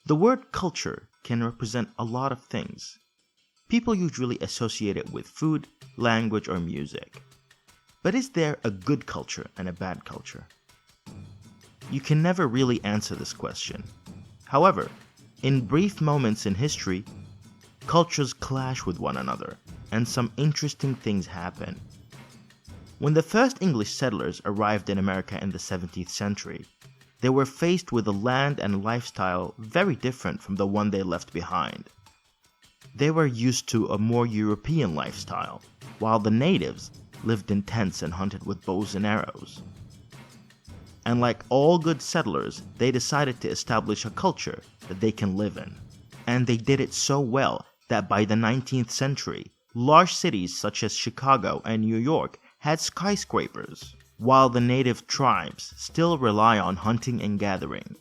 The word culture can represent a lot of things. People usually associate it with food, language, or music. But is there a good culture and a bad culture? You can never really answer this question. However, in brief moments in history, cultures clash with one another, and some interesting things happen. When the first English settlers arrived in America in the 17th century, they were faced with a land and lifestyle very different from the one they left behind. They were used to a more European lifestyle, while the natives lived in tents and hunted with bows and arrows. And like all good settlers, they decided to establish a culture that they can live in. And they did it so well that by the 19th century, large cities such as Chicago and New York had skyscrapers, while the native tribes still rely on hunting and gathering.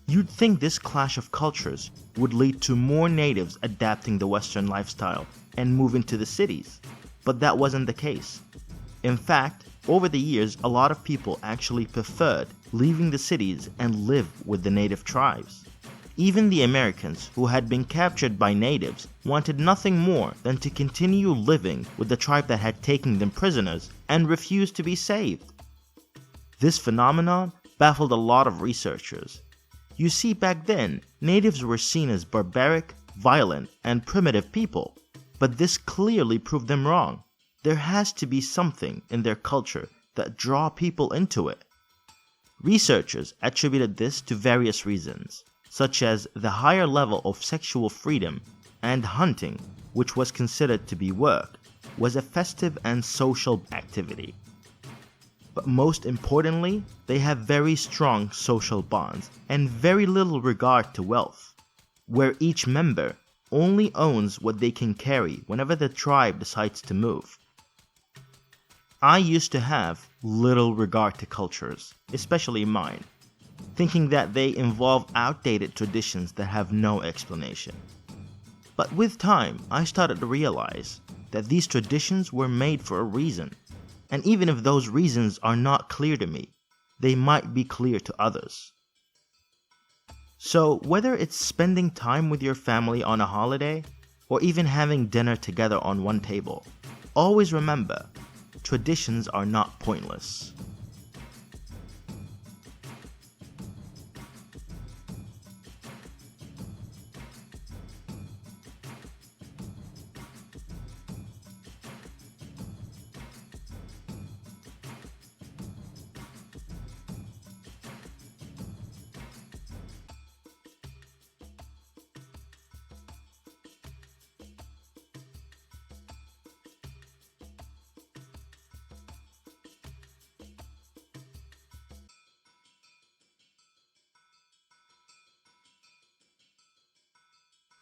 You'd think this clash of cultures would lead to more natives adapting the Western lifestyle and moving to the cities, but that wasn't the case. In fact, over the years, a lot of people actually preferred leaving the cities and live with the native tribes. Even the Americans who had been captured by natives wanted nothing more than to continue living with the tribe that had taken them prisoners and refused to be saved. This phenomenon baffled a lot of researchers. You see, back then, natives were seen as barbaric, violent, and primitive people, but this clearly proved them wrong. There has to be something in their culture that draw people into it. Researchers attributed this to various reasons, such as the higher level of sexual freedom, and hunting, which was considered to be work, was a festive and social activity. But most importantly, they have very strong social bonds and very little regard to wealth, where each member only owns what they can carry whenever the tribe decides to move. I used to have little regard to cultures, especially mine, thinking that they involve outdated traditions that have no explanation. But with time, I started to realize that these traditions were made for a reason, and even if those reasons are not clear to me, they might be clear to others. So whether it's spending time with your family on a holiday, or even having dinner together on one table, always remember, traditions are not pointless.